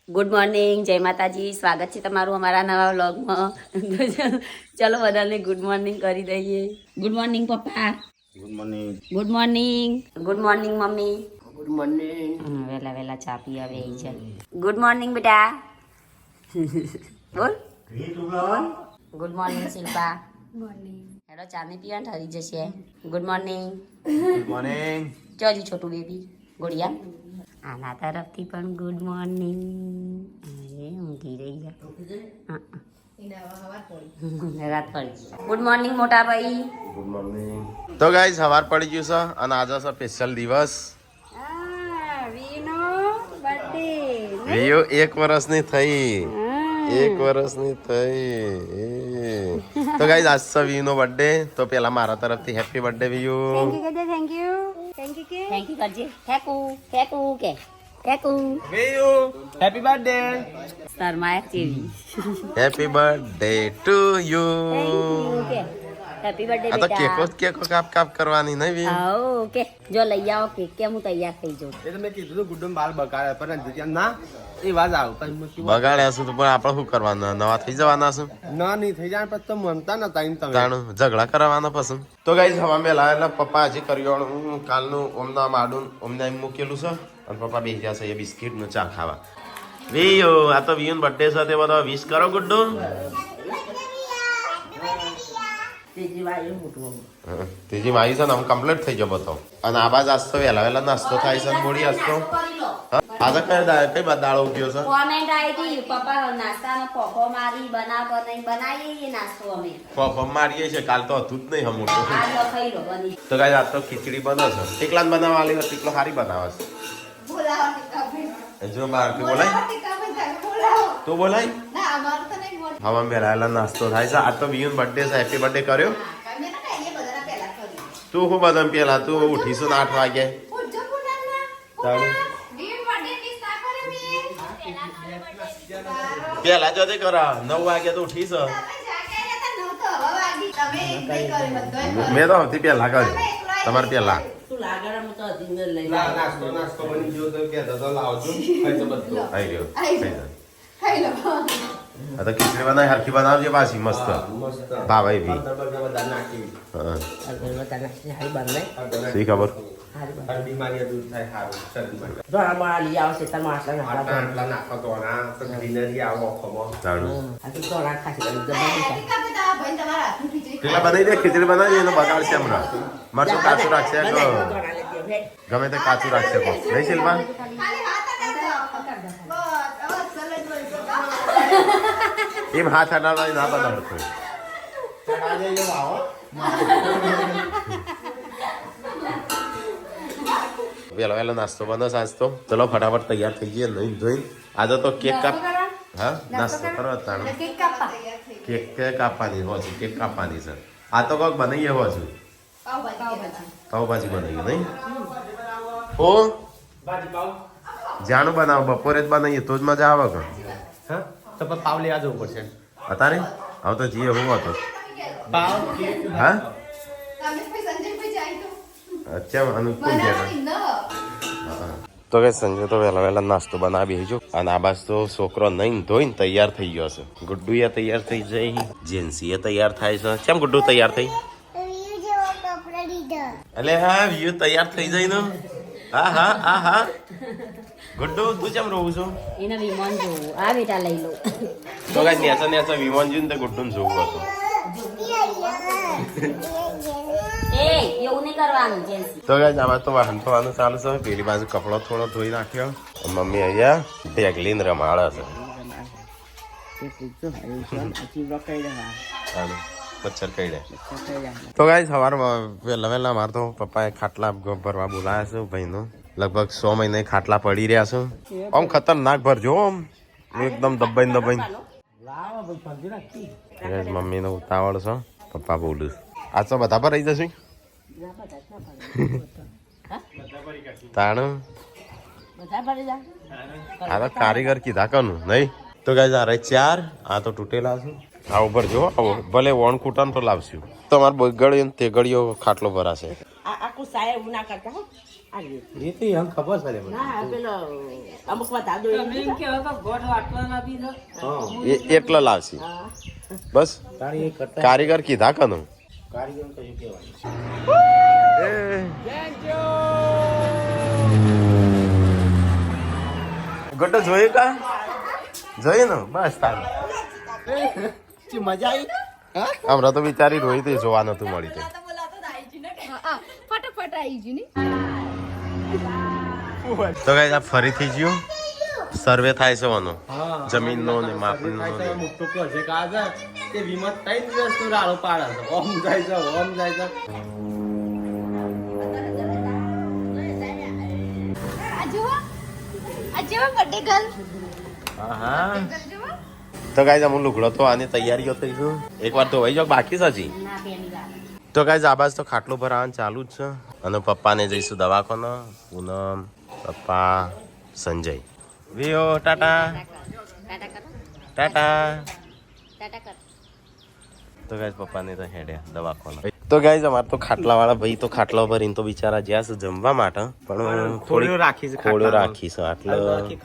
Good morning, જય માતાજી. સ્વાગત છે તમારું અમારા નવા વ્લોગમાં. ચલો બધાને ગુડ મોર્નિંગ કરી દઈએ. ગુડ મોર્નિંગ પપ્પા. Good morning. Good morning. Good morning mummy. Good morning. વહેલા વહેલા ચા પી આવે એ છે. ગુડ મોર્નિંગ બેટા. બોલ. Good morning Shilpa. હેડો ચા નહીં પીવા ઠરી જશે. Good morning. Good morning. જોજી છોટું બેબી ગુડિયા. આના તરફથી પણ ગુડ મોર્નિંગ. ઊંઘી રહી ગયા. રાત પડી. ગુડ મોર્નિંગ મોટા ભાઈ. Good morning. તો ગાઈસ સવાર પડી ગયું છે અને આજે છે સ્પેશિયલ દિવસ. વિયો 1 વર્ષની થઈ. 1 વર્ષની થઈ. તો ગાઈસ આજ છે વિયો નો બર્થડે. તો પેલા મારા તરફથી હેપી બર્થડે વિયો. થેન્ક યુ કરજે. ફેકુ કે ફેકુ. વિયો હેપી બર્થડે. શર્માય જેવી. Happy birthday to you. Happy birthday આ તો કેકો કાપ કરવાની નહીં વિયો. આવો કે જો લઈ આવો કેક કે હું તૈયાર થઈ જાઉં. એ તો મેં કીધું તું ગુડ્ડમ બાલ બગાડે પણ ત્યાં ના એ વાત આવ બગાડ્યા છું તો પણ આપણે શું કરવાના? નવા થઈ જવાના છું. ના નહીં થઈ જાય પછી તો મનતા નતા એમ તમે જાણું ઝઘડા કરવાના પસંદ. તો ગાઈસ હવા મેલા એટલે પપ્પા હજી કર્યું હું કાલનું ઓમના માડું ઓમને એમ મૂકેલું છે અને પપ્પા બેસી જશે એ બિસ્કિટ નું ચા ખાવા. વિયો આ તો વિયુન બર્થડે છે તે બધા વિશ કરો ગુડ્ડુ. ત્રીજી મારી છે ને આમ કમ્પ્લીટ થઈ ગયો બધો. અને આ બાજ આસ્તો વહેલા વહેલા નાસ્તો થાય છે મોડી આસ્તો. આજે કઈ બાદ દાળ ઉગ્યો છે? કોમેન્ટ આવી હતી પપ્પા નાસ્તાનો પોપો મારી બનાવીએ નાસ્તો અમે. પપ્પા મારીએ છે કાલ તો હતું જ નહીં હમું. આ લો ખાઈ લો બની. તો ગાઈસ આજ તો ખીચડી બને છે. ટીકલા બનાવવા આલી ટીકલો સારી બનાવે છે. જો બાર કે બોલાય તું બોલાય. હવા મેલાયેલા નાસ્તો થાય છે. આજ તો વિયુન બર્થડે છે. હેપી બર્થડે કર્યો. તું શું બધા પેલા તું ઉઠીશું ને 8 વાગે. પેલા જો તે કરા 9 વાગે તો ઉઠીશ. મેં તો સૌથી પેલા કર્યું તમારે પેલા. નાસ્તો બની ગયો તો કે તો લાવજો ખાઈ તો બધું આવી ગયો. આ તો ખીચડી બનાવી હરખી બનાવજે પાછી મસ્ત. ભાઈ બી શી ખબર બીમારી દૂર થાય સારું શરદી નાખો તો ગ્રીનરી આવો ખબર જાણું કેટલા બનાવી દે ખીચડી બનાવી એનો બગાડ છે હમણાં. મરચું કાચું રાખશે ગમે તે કાચું રાખશે નહીં શિલ્પા. એમ હાથ હટાવવા ના બનાવતો. વહેલો નાસ્તો બને સાંજ તો ચલો ફટાફટ તૈયાર થઈ ગયે નહીં ધોઈ. આજે તો કેક કાપ હા નાસ્તો કરો તાણ કેક કાપવાની હોય છે. કેક કાપવાની છે. આ તો કોક બનાવીએ હોય છે પાવભાજી બનાવીએ નહીં. ઓ જાણું બનાવો બપોરે જ બનાવીએ તો જ મજા આવે કે. હા તો પણ પાવ લેવા જવું પડશે અત્યારે હવે તો જીએ હું હતો પાવ હા અચ્છા અનુકૂળ છે. તો કે સંજય તો વહેલા નાસ્તો બનાવી જો. અને આ બાજુ તો છોકરો નહીં ધોઈને તૈયાર થઈ ગયો છે. ગુડ્ડુ એ તૈયાર થઈ જાય. જેન્સી એ તૈયાર થાય છે. કેમ ગુડ્ડુ તૈયાર થઈ? એટલે હા વ્યુ તૈયાર થઈ જાય ને. હા ગુડ્ડુ તું કેમ રહું છું? એને વિમાન જોવું. આ બેટા લઈ લો. તો કઈ નેચા વિમાન જોઈને તો ગુડ્ડુ જોવું હતું. એવું નહીં કરવાનું જેન્સી. તો કઈ આ બાજુ તો વાહન થવાનું ચાલુ છે. પેલી બાજુ કપડો થોડો ધોઈ નાખ્યો. મમ્મી અહીંયા ઢેગલીને રમાડે છે. મચ્છર કઈ દે. તો ગાઈસ સવાર વહેલા મારે તો પપ્પાએ ખાટલા ભરવા બોલાયા છે ભાઈનો. લગભગ 100 મહિને ખાટલા પડી રહ્યા છે. આમ ખતરનાક ભરજો આમ એકદમ દબાઈને. મમ્મીનો ઉતાવળ છે. પપ્પા બોલું આ તો બધા પર રહી જશે તાણ. આ તો કારીગર કીધા કનું નહીં. તો ગાઈસ આ 4 આ તો તૂટેલા છે. આ ઉપર જો ભલે વણ કૂટન તો લાવશું. તમારે બગડ્યો તે ગળ્યો ખાટલો ભરાશે. આખું સાહેબ ના કરતા રીતિ હમ ખબર છે મને. ના પેલો અમુક વાત આદો એટલો લાવશે બસ તારી એ કરતા કારીગર કીધા કનું કારીગર કયું કહેવાય. ગોટો જોયું કા જોયું ને બસ તારું જી મજા આવી. હા હમણાં તો વિચારી રોઈ તે જોવા નતું મળી તે ફટાફટ આવી ગયું ને તો ગાઈસ આ ફરીથી જ્યું સર્વે થાય છે વાનો હા જમીનનો ને માપનો ને. મોટો પ્રોજેક્ટ આ છે તે વિમત 3 દિવસનો રાડો પાડે છે. ઓમ જાય છે ઓમ જાય છે. આ જેવા બર્થડે ગર્લ હા તો ગાઈસ અમુ લુગડો તો આની તૈયારીઓ થઈ ગયું એકવાર તો વહી જાવ બાકી છે હજી. ના પહેલી વાર તો ગાઈસ આ બાજુ તો ખાટલો ભરાવાનું ચાલુ જ છે અને પપ્પાને જઈશું દવાખાને પૂનમ પપ્પા સંજય વિયો ટાટા ટાટા કરો ટાટા ટાટા કર તો ગાઈસ પપ્પાને તો હેડ્યા દવાખાને. તો ગાઈસ અમાર તો ખાટલા વાળા ભાઈ તો ખાટલા ભરીને તો બિચારા જ્યાં છે જમવા માટે પણ ખોડિયો રાખી છે ખોડિયો ખાટલામાં. રાખી છે આટલો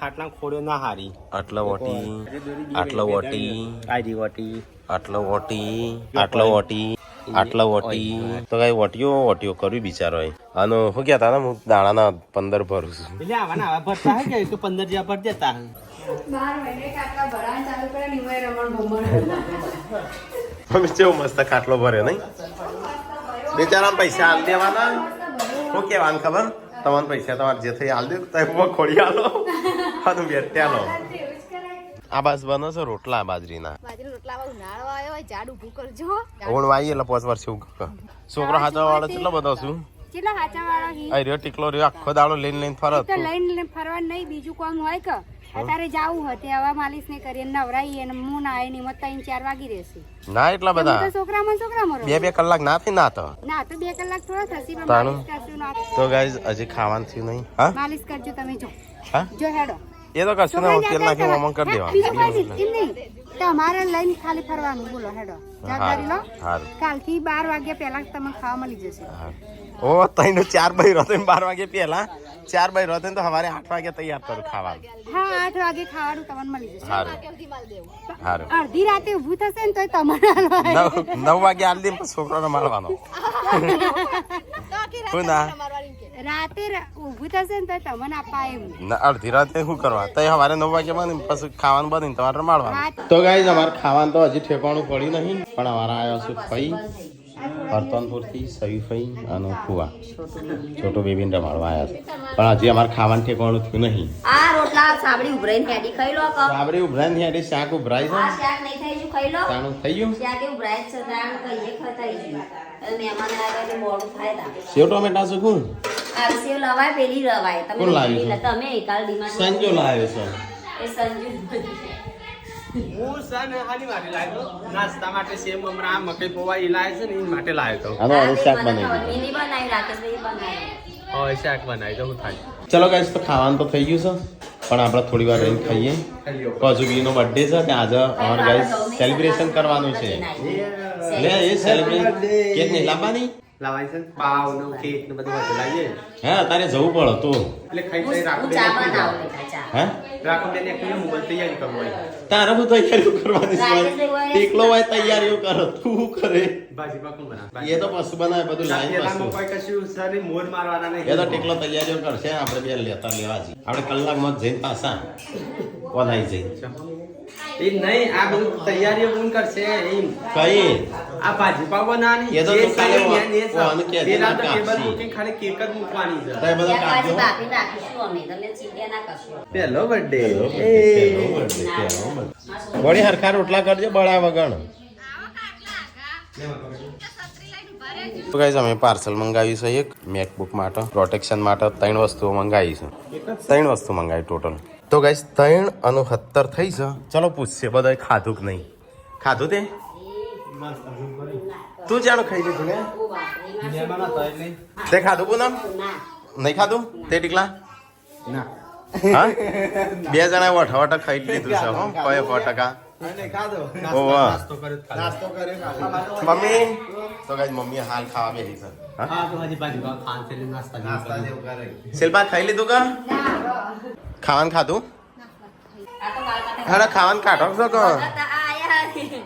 ખાટલા ખોડિયો ના હારી. આટલો વટી આટલો વટી આઈડી વટી આટલો વટી આટલો વટી આટલો વટી તો કઈ વટીઓ કર્યું બિચારો અને શું કહેતા હતા હું દાણાના 15 ભરું છું. એટલે આવાના આવા ભરતા હે કે 15 જ્યાં ભર દેતા હે. 12 મહિને કાટલા ભરાવા ચાલુ કરે ને એમાં રમણ ભમણ અમે કેવો મસ્ત ખાટલો ભર્યો નહીં બિચારા પૈસા હાલ દેવાના શું કહેવાનું ખબર તમારે પૈસા તમારે જે થઈ હાલ દે તો ખોડી હાલો અને બેટ્યા લો. આ બસ બનો છે રોટલા બાજરીના બાજરી રોટલા વાળું ઉનાળો આવ્યો હોય ઝાડ ઊભું કરજો ઓણવાઈ એટલે 5 વર્ષ છોકરો હાચવા વાળો કેટલો બધો છું કેટલા હાચા વાળા હી આ રહ્યો ટીકલો રહ્યો આખો દાડો લઈને ફરત તો લઈને ફરવા નહીં બીજું કામ હોય કે અત્યારે જાવું હતી હવે માલિશ ને કરીએ નવરાઈએ ને હું ના આવીને એમાં 3-4 વાગી રહેશે ના એટલા બધા તો છોકરામાં 2 કલાક ના થઈ ના તો ના તો 2 કલાક થોડા થશે પણ તાણું. માલિશ કરશું ના તો ગાઈઝ હજી ખાવાનું થયું નહીં હા માલિશ કરજો તમે જો હા જો હેડો એ તો કશું ના તેલ નાખી મમણ કરી બીજું કોઈ દેવાનું નહીં, એમ નહીં. તમારે લઈને ખાલી ફરવાનું બોલો હેડો જવાબદારી લો હારું કાલથી 12 વાગ્યા પહેલા તમને ખાવા મળી જશે ઓ તઈને 4 બાય રોતે 12 વાગે પહેલા 4 બાય રોતે તો સવારે 8 વાગે તૈયાર કરું ખાવાનું હા 8 વાગે ખાવાનું તમને મળી જશે હારું હારું અડધી રાતે ઊભું થશે ને તોય તમારે હાલવાય. 9 વાગે આલી દે પછી છોકરાને મારવાનો હું ના રાતે ઊભું થશે ને તોય તમને આપા એમ અડધી રાતે શું કરવા તઈ સવારે 9 વાગે બને પછી ખાવાનું બને તમારે રમાડવાનું હા. તો ગાઈઝ અમારે ખાવાનું તો હજી ઠેકાણું પડ્યું નહીં પણ અમારા આવ્યો છે ફઈ હરતનપુરથી સયુફઈ અને ફુવા છોટો બેબીને રમાડવા આવ્યા છે પણ હજી અમારે ખાવાનું ઠેકાણું થયું નહીં આ રોટલા સાબડી ઉભરાઈને હેડી ખાઈ લો ક સાબરી ઉભરાઈ ને હેડી શાક ઉભરાઈ આ છે શાક નહીં થઈ ગયું ખાઈ લો તાણું થઈ ગયું શાક એ ઉભરાય જ છે તાણ કહીએ ખતાઈ ગયું હવે મહેમાન આવ્યા એટલે મોડું થાય તા સેવ ટોમેટા છે કોણ આ સેવ લવાય પેલી લવાય તમે કોણ લાવ્યું પેલી છે? તમે એકાલ ડીમાં સંજો લાવ્યો છે એ સંજુ હું છે ને આની માટે લાવ્યો તો. નાસ્તા માટે સેવ મમરા મકઈ પૌવા ઈ લાવે છે ને ઈ માટે લાવ્યો તો. આનો આનું શાક બનાવી દીધું મિની બનાવી રાકેશભાઈ બનાવી હવે શાક બનાવી દઉં થાય. ચલો ગાઈસ તો ખાવાનું તો થઈ ગયું છે પણ આપણે થોડી વાર રહીને ખાઈએ કજુબીનો બર્થડે છે ત્યાં આજે અમારે ગાઈસ સેલિબ્રેશન કરવાનું છે લે એ સેલિબ્રેશન કેક નહીં લાવવાની લાવાય છે ને પાવ ને કેક ને બધું વધુ લાવીએ. હા તારે જવું પડે તો એટલે ખાઈ ખાઈ રાખો હું ચા બનાવું બેટા ચા હે રાખો બેન એક હું બધી તૈયારી કરું હોય. તારે બધું તૈયારીઓ કરવાની છે એકલો હોય તૈયારીઓ કરે તું શું કરે ભાજી પાકું બનાવ. એ તો પશુ બનાવે બધું લાઈન પેલામાં પશુ કોઈ કશું છે નહીં, મોર મારવાના નહીં. એ તો ટેકલો તૈયારીઓ કરશે આપણે બે લેતા લેવા જઈએ આપણે કલાકમાં જ જઈને પાછા બનાવી જઈએ એ નહીં આ બધું તૈયારીઓ કોણ કરશે એમ. કઈ આ ભાજી પાવ બનાવવાની એ તો જે તું ખાલી છે ને એ છે. ઓન કે દે પેલા તો ના ટેબલ કાપસી. મૂકીને ખાલી કેક જ મૂકવાની છે. તો એ બધા ત્યાં કાઢજો પાછી બાફી રાખીશું અમે તમે ચીડિયા ના કરશો પહેલો બર્થડે વળી હરખા રોટલા કરજો બળા વગણ તો ગાઈસ અમે પાર્સલ મંગાવ્યું છે એક મેકબુક માટે પ્રોટેક્શન માટે 3 વસ્તુઓ મંગાવી છે 3 વસ્તુ મંગાવી ટોટલ તો ગાઈસ 3 અને 70 થઈ છે ચલો પૂછશે બધા ખાધું કે નહીં ખાધું તે તું જાણો ખાઈ લીધું ને તે ખાધું પૂનમ નહીં ખાધું તે ટીકલા ના હા 2 જણા વઠાવટા ખાઈ લીધું છે હો 100%. ઓવા. નાસ્તો કર્યો મમ્મી તો ગાઈસ મમ્મી હાલ ખાવા બેઠી છે હા? હા તો હજી બાજુ ખાન છે નાસ્તા જેવું કરે. શિલ્પા ખાઈ લીધું કા ખાવાનું ખાધું આ તો બાળ કાઢે. હા ખાવાનું કાઢો છો કો આ આયા.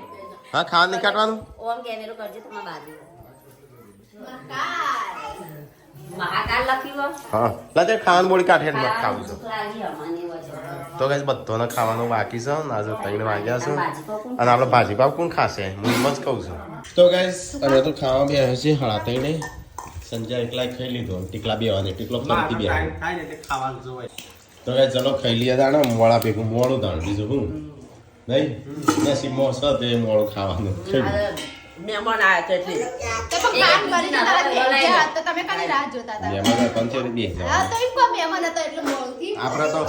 હા ખાવાનું નહીં કાઢવાનું ઓમ કેમેરો કરજે તમારા બાજુ. મહાકાલ લખ્યું હો. હા લા તે ખાવાનું બોડી કાઢે ને મત ખાવું છે ભૂખ લાગી અમને વચ્ચે. તો ગાઈસ બધાને ખાવાનું બાકી છે ને આજે 3 વાગ્યા છે ભાજી પાવ કોણ અને આપણે ભાજી પાવ કોણ ખાશે હું એમ જ કહું છું તો ગાઈસ અમે તો ખાવા બે છે 3:30 સંજય એકલા ખાઈ લીધો ટીકલા બે અને ટીકલો ફરતી બે થાય ને તે ખાવાનું જોવે. તો ગાઈસ ચલો ખાઈ લઈએ દાણા મોળા ભેગું મોળું દાણ બીજું હું નહીં નસીબમાં છે તે મોળું ખાવાનું ખાઈ લીધું. મહેમાન આવ્યા છે એટલે તો પણ કામ કરીને તારા થઈ ગયા તો તમે કાની રાહ જોતા હતા? મહેમાન પંચેરી બે હા તો એમ કો મહેમાન હતો એટલે મોડું આપણે તો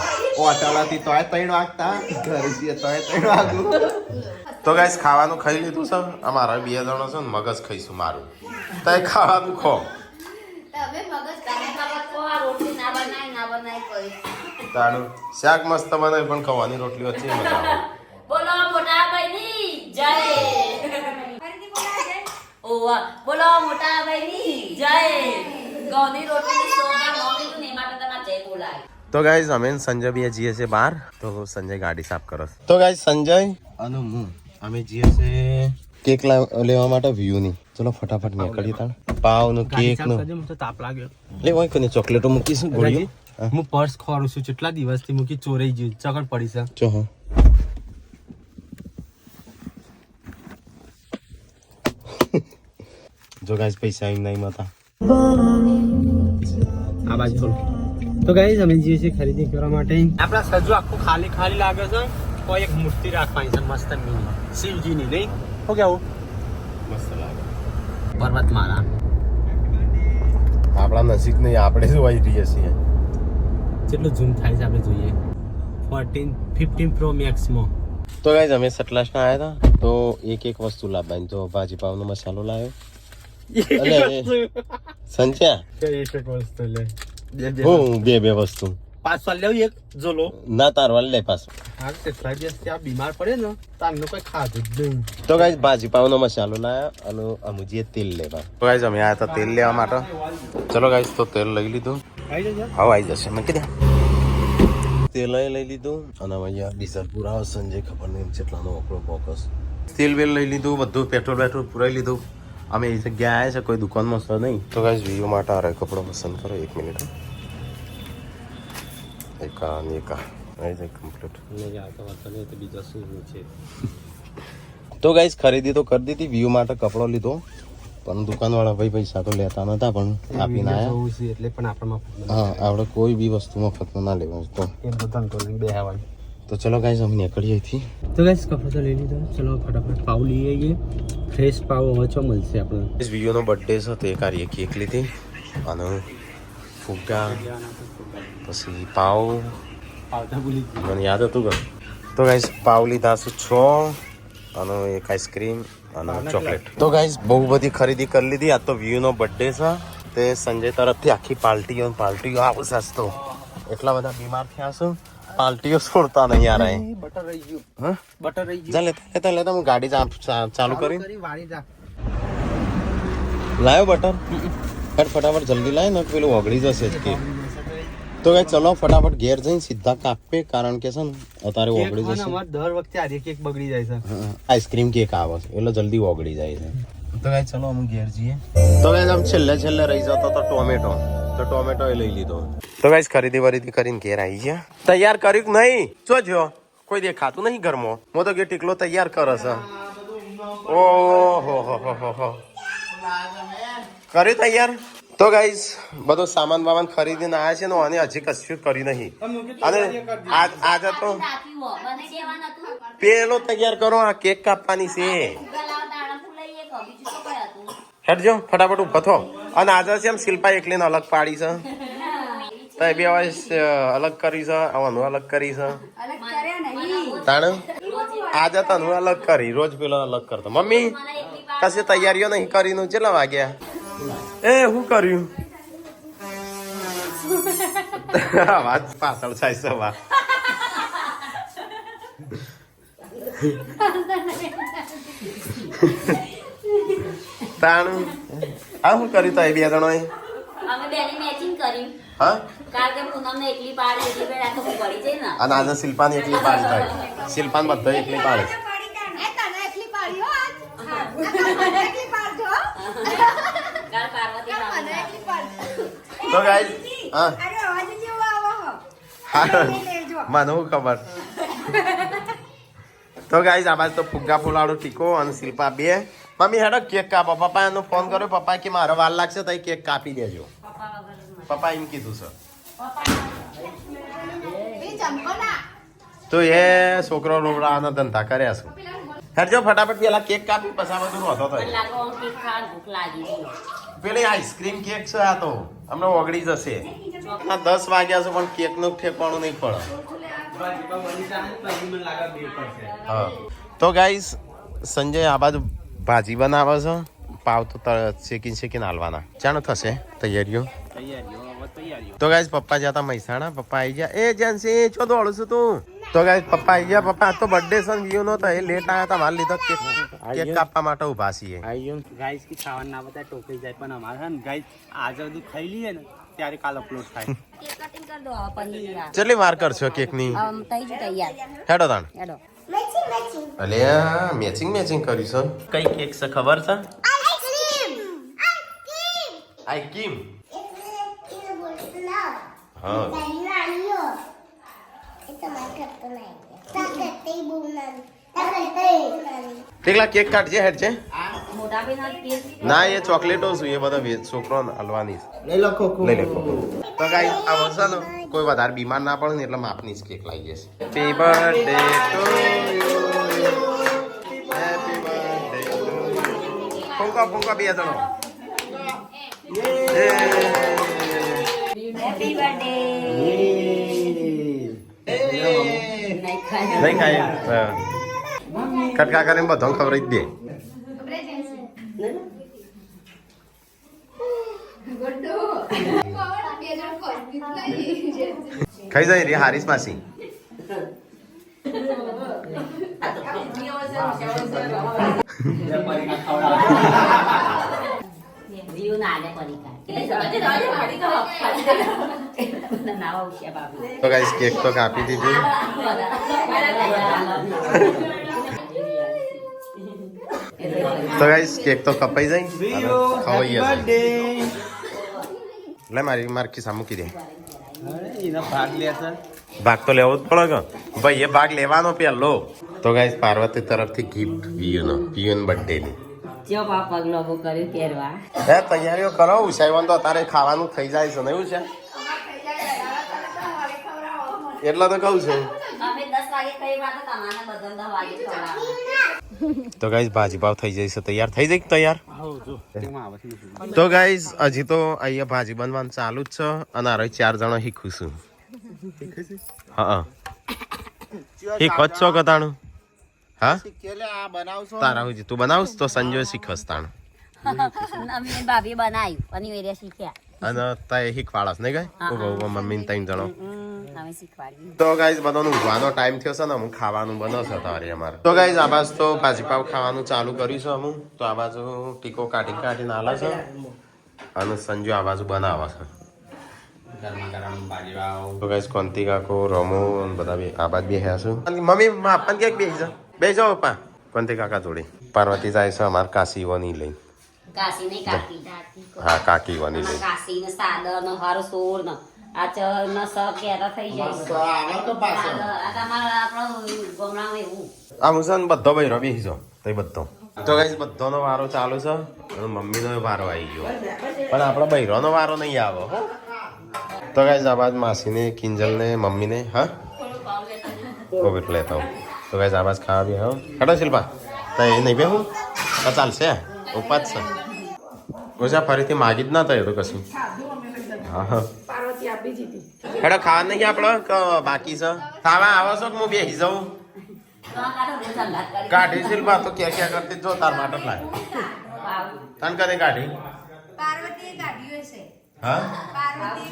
ઓટાલાથી તોય 3 વાગતા ઘરે છીએ તોય 3 વાગું તો ગાઈસ ખાવાનું ખાઈ લીધું છે અમારા બે જણો છે ને મગજ ખાઈશું મારું તય ખાવાનું ખો તમે મગજ તમે બાબા કો આ રોટલી ના બનાય કોઈ. તાણું શાક મસ્ત બનાવે પણ ખવાની રોટલી વચ્ચે મજા આવે બોલો મોટા ભાઈની જય. ફરીથી બોલાય છે. ઓવા બોલો મોટા ભાઈની જય. ઘઉંની રોટલી સોના મોકલ્યું ને એ માટે તમારે જય બોલાય. તો ગાઈસ અમે ને સંજય બે જઈએ છે બહાર તો સંજય ગાડી સાફ કરો છે. તો ગાઈસ સંજય અને હું અમે જઈએ છે કેક લેવા માટે વ્યૂ ની ચલો ફટાફટ નીકળી તાણ પાવ નું કેક નું મને તો તાપ લાગ્યો. લે ઓય કોને ચોકલેટો મૂકીશું ગોળીઓ હું પર્સ ખોરું છું કેટલા દિવસથી મૂકી ચોરાઈ ગયું ચકડ પડી છે. જો હા જો ગાઈસ પૈસા એમ નહીં મતા આ બાજુ થોડું. તો ગાઈસ અમે જઈએ છીએ ખરીદી કરવા માટે. આપણા સજુ આખું ખાલી ખાલી લાગે છે. કોઈ એક મૂર્તિ રાખવાની છે મસ્ત મિની શિવજીની નહીં શું કેવું મસ્ત લાગે પર્વતમાળા. આપણા નજીક નહીં આપણે જ વહી રહીએ છીએ કેટલું ઝૂમ થાય છે આપણે જોઈએ 15 પ્રો મેક્સમાં. તો ગાઈસ અમે સટલાસના આવ્યા હતા તો એક વસ્તુ લાવવાની તો ભાજી પાવનો મસાલો લાવ્યો અલે સંજ્યા એક વસ્તુ લે હું બે વસ્તુ પાછો લેવું એક જોલો. ના તારવા લે પાછું હા કેટલા દિવસથી આ બીમાર પડે ને તારનું કોઈ ખાધું જ નહીં. તો ગાઈસ ભાજી પાવનો મસાલો લાવ્યો અને અમુજીએ તેલ લેવા તો ગાઈસ અમે આવ્યા હતા તેલ લેવા માટે ચલો ગાઈસ તો તેલ લઈ લીધું આવી જજો. હવે આવી જશે મેં કીધું તેલ લઈ લીધું અને અહીંયા ડીઝલ પુરાવો સંજય ખબર નહીં જેટલાનો વપરો ફોકસ તેલ વેલ લઈ લીધું બધું પેટ્રોલ પુરાઈ લીધું અમે એ જગ્યા આવ્યા છે કોઈ દુકાનમાં છે નહીં તો ગાઈસ વિડીયો માટે આ કપડો પસંદ કરો 1 મિનિટ એકા આવી જાય કમ્પ્લીટ નહીં આવતો વાતો નહીં તો બીજા શું છે. તો ગાઈસ ખરીદી તો કરી દીધી વ્યૂ માટે કપડો લીધો પણ દુકાનવાળા ભાઈ પૈસા તો લેતા નતા પણ આપીને આવ્યા જોવું છે એટલે પણ આપણામાં હા આપણે કોઈ બી વસ્તુ મફતમાં ના લેવાનું તો એ બધાને તો લઈને બેહવાનું. તો ચલો ગાઈસ અમે નીકળીએ અહીંથી તો ગાઈસ કપડો તો લઈ લીધો. ચલો ફટાફટ પાવ લઈ આવીએ. ફ્રેશ પાવ હવે ચો મળશે આપણે. इस वीडियो નો બર્થડે છે તો એક આ કેક લીધી અને ફુગ્ગા પછી પાવ પાવતા ભૂલી ગઈ. મને યાદ હતું કે તો ગાઈસ પાવ લીધા છે 6 અને એક આઈસ્ક્રીમ અને ચોકલેટ તો ગાઈસ બહુ બધી ખરીદી કરી લીધી આ તો વ્યૂ નો બર્થડે છે તે સંજય તરફથી આખી પાર્ટીઓ આવું સસ્તો એટલા બધા બીમાર થયા છે પાર્ટીઓ છોડતા નહીં યાર બટર રહી ગયું. હા બટર રહી જા લેતા હું ગાડી ચાલુ કરી ગયું. વાળી જા. લાયો બટર ફટાફટ જલ્દી લાય ને પેલું ઓગળી જશે જ કે તો ગાઈસ ચલો ફટાફટ ઘેર જઈને સીધા કાપે કારણ કે છે ને અત્યારે ઓગળી કેક જશે અમાર દર વખતે આ કેક બગડી જાય છે. આઈસ્ક્રીમ કેક આવે છે એટલે જલ્દી ઓગળી જાય છે તો ગાઈસ ચલો અમે ઘેર જઈએ તો ગાઈસ આમ છેલ્લે રહી જતો તો ટોમેટો એ લઈ લીધો તો ગાઈસ ખરીદી કરીને ઘેર આવી ગયા તૈયાર કર્યું કે નહીં જોજો કોઈ દેખાતું નહીં ઘરમાં હું તો કે ટીકલો તૈયાર કરે છે ઓહો હો કર્યું તૈયાર તો ગાઈસ બધો સામાન બામાન ખરીદીને આવ્યા છે ને અને હજી કશું કર્યું નહીં અને આજે તો રાખ્યું હો, બને દેવાનું હતું. પેલો તૈયાર કરો આ કેક કાપવાની છે ફુગ્ગા લાવો, દાણા ફૂલ લઈએ કે બીજું તો કઈ હતું. હેડજો ફટાફટ ઉભો થો અને આજે છે એમ શિલ્પા એકલીને અલગ પાડી છે તો બે વર્ષ અલગ કરી છે આવવાનું અલગ કરી છે અલગ કર્યા નહીં. તાણ આજે તને અલગ કરી રોજ પેલો અલગ કરતો મમ્મી કશે તૈયારીઓ નહીં કરીને કેટલા વાગ્યા એ હું કર્યું વાત પાછળ થાય છે વા તાણું આ શું કર્યું તો એ બે જણોએ અમે બેની મેચિંગ કર્યું હા કારણ કે પૂનમને એકલી પાડી એટલી બેડ આખો પડી જાય ને અને આજે શિલ્પાની એકલી પાડી થાય શિલ્પાન બધા એકલી પાડે એ તને એકલી પાડી હો આજ. હા, તને એકલી પાડજો હો. કાલ પાર્વતી તને બાબુ એકલી પાડજો. તો ગાઈસ હા અરે અવાજ જેવો આવો હો. હા મને શું ખબર તો ગાઈસ આ બાજુ તો ફુગ્ગા ફુલાડો ટીકો અને શિલ્પા બે મમ્મી હેડો કેક કાપો પપ્પા એનો ફોન કર્યો પપ્પા કે મારો વાર લાગશે તો કેક કાપી દેજો પપ્પા એમ કીધું છે એ જમકો ના. તો એ છોકરો રોવડાના ધંધા કર્યા છે હેડજો ફટાફટ પેલા કેક કાપી પછી બધું રોતો તો મને લાગો આમ કેક ખાવાનું ભૂખ લાગી છે. પેલી આઈસ્ક્રીમ કેક છે આ તો હમણાં ઓગળી જશે ના 10 વાગ્યા છે પણ કેક નું ઠેકવાનું નહીં પડે હા તો ગાઈસ સંજય આ બાજુ ભાજી બનાવે છે પાવ તો શેકીને હાલવાના ચાલો થશે તૈયારીઓ તો ગાઈસ પપ્પા જતા મહેસાણા પપ્પા આવી ગયા એ જેન્સી છો દોડું છું તું તો ગાઈસ પપ્પા આવી ગયા પપ્પા આજ તો બર્થડે છે વ્યુ નો તો એ લેટ આવ્યા હતા મારે લીધો કેક કાપવા માટે ઉભા છીએ ગાઈસ की ખાવાનું ના બતાય ટોકરી જાય પણ અમારે છે ને ગાઈસ આજે બધું ખાઈ લઈએ ને ત્યારે કાલ અપલોડ થાય કેક કટિંગ કરી દો આ પનીર આ. કેટલી વાર કરશો કેક ની થઈ ગયું તૈયાર હેડો તાણ હેડો અલે મેચિંગ કર્યું છે કઈ કેક છે ખબર છે આઈસ્ક્રીમ હા ઠીકલા કેક કાઢજે હેડ છે મોટા ભાઈ કેક ના એ ચોકલેટો છે એ બધા છોકરો હલવાની લઈ લો તો ગાઈસ આ વરસાદ કોઈ વધારે બીમાર ના પડે ને એટલે માપની જ કેક લાવી જશે happy birthday to you happy birthday ફોંકા બે જણો હેપી બર્થડે નહીં ખાય કટકા કરીને બધો ખબર જ દે ખાઈ જાય રે હારીસ માસી જીવ ના આલે પરીકા નાવા ઉઠ્યા બાબુ તો ગાઈસ કેક તો કાપી દીધી તો ગાઈસ કેક તો કપાઈ જાય ખવાઈ જશે લે મારી ખિસ્સા મૂકી દે એનો ભાગ લે છે ભાગ તો લેવો જ પડે કે ભાઈ એ ભાગ લેવાનો પેલો તો ગાઈસ પાર્વતી તરફથી ગિફ્ટ પીયુનો બર્થડે ની જો પા પગલો કર્યું પહેરવા હે તૈયારીઓ કરો ઉસાઈવન તો અત્યારે ખાવાનું થઈ જાય છે ને એવું છે એટલા તો કહું છું અમે 10 વાગે ખાઈ વાત તમારે બધાને 10 વાગે ખવડાવવાનું તો ગાઈસ ભાજી પાવ થઈ જશે તૈયાર થઈ જાય તૈયાર આવો જો તેમાં આવે છે તો ગાઈસ હજી તો અહીંયા ભાજી બનવાનું ચાલુ જ છે અને આ 4 જણા શીખું છું હા શીખો જ છો કતાણું હા તારા હું તું બનાવશ તો સંજય શીખસ તાણ અમે ભાભી બનાવ્યું અને વેરિયા શીખ્યા અને તાય શીખવાડસ નહીં ગઈ ઉભો મમ્મી ને 3 જણો અમે શીખવાડ્યું તો ગાઈસ બધાનો ઊંઘવાનો ટાઈમ થયો છે ને હું ખાવાનું બનાવશે તારે અમારે તો ગાઈસ આ બાજુ તો ભાજી પાવ ખાવાનું ચાલુ કર્યું છે હું તો આ બાજુ ટીકો કાઢીને આલે છે અને સંજુ આ બાજુ બનાવે છે ગરમા ગરમ ભાજી પાવ તો ગાઈસ કોંતી કાકો રમો અને બધા બે આ બાજુ બેહ્યા છે મમ્મી આપણ ક્યાંક બેસી જાઓ પપ્પા કોંતી કાકા જોડે પાર્વતી જાય છે અમારે કાશીવાની લઈ કાશી નહીં કાકી હા કાકીવાની લઈ કાશી ને સાદર ને હર સોર ને આ ચ ન સ કેરા થઈ જાય આ તમારા આપણો ગોમડામાં એવું આ મુસન બધો બૈરો બેસી જાઓ તો બધો તો ગાઈસ બધાનો વારો ચાલુ છે અને મમ્મીનો વારો આવી ગયો પણ આપણો બૈરોનો વારો નહીં આવે હો તો ગાઈસ આ બાદ માસીને કિંજલને મમ્મીને હા કોવિડ લેતા હું તો ગાઈસ આ બાદ ખાવા બી હા હટો શિલ્પા તો એ નહીં બેહું તો ચાલશે ઉપાત છે ઓછા ફરીથી માગી જ ના થાય તો કશું હા હેડો ખાવા નહીં આપણો બાકી છે ખાવા આવો છો કે હું બેસી જાઉં કાઢી શિલ્પા તો ક્યાં કરતી જો તાર માટે લાય તન કદે કાઢી પાર્વતી ગાડીઓ છે. હા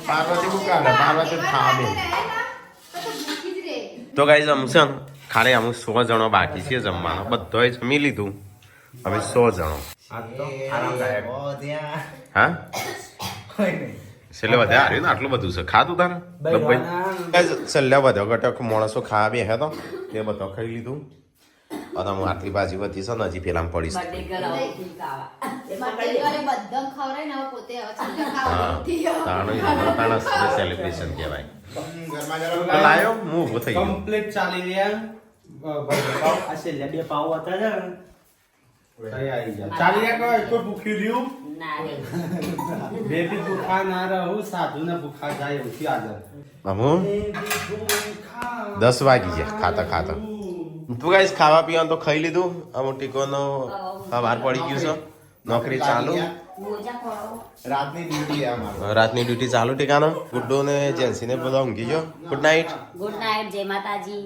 પાર્વતી હું કાઢે પાર્વતી ખાવા બે તો ગાઈસ અમસન ખાલી અમે 100 જણો બાકી છે જમવાનો બધોય જમી લીધું અમે 100 જણો હા છેલ્લે વધ્યા હાર્યું ને આટલું બધું છે ખાતું તારે છેલ્લે વધ્યો ઘટક માણસો ખાવા બે હે તો તે બધો ખાઈ લીધું અને હું આટલી ભાજી વધી છે ને હજી પેલા પડીશ સેલિબ્રેશન કહેવાય લાયો હું ઊભો થઈ ગયો કમ્પ્લીટ ચાલી રહ્યા આ છેલ્લા 2 પાવ હતા ને આવી ગયા ચાલી રહ્યા કોઈ ભૂખ્યું રહ્યું ના રે બેબી ભૂખા ના રહું સાધુ ને ભૂખા જાય એવું આગળ મામુ 10 વાગી ગયા ખાતા ખાતા તું ગાઈસ ખાવા પીવાનું તો ખાઈ લીધું અમુક ટીકોનો બહાર પડી ગયું છે નોકરી ચાલુ રાતની ડ્યુટી ચાલુ ટીકાનો ગુડ્ડો ને જેન્સી ને બધા ઊંઘી ગયો ગુડ નાઇટ જય માતાજી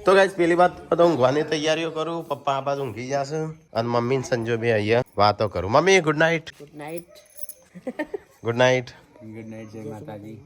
તો ગાઈસ પેલી વાત તો ઊંઘવાની તૈયારીઓ કરું પપ્પા આ બાજુ ઊંઘી જશે અને મમ્મી ને સંજો બે અહીંયા વાતો કરું mummy good night good night good night જય માતાજી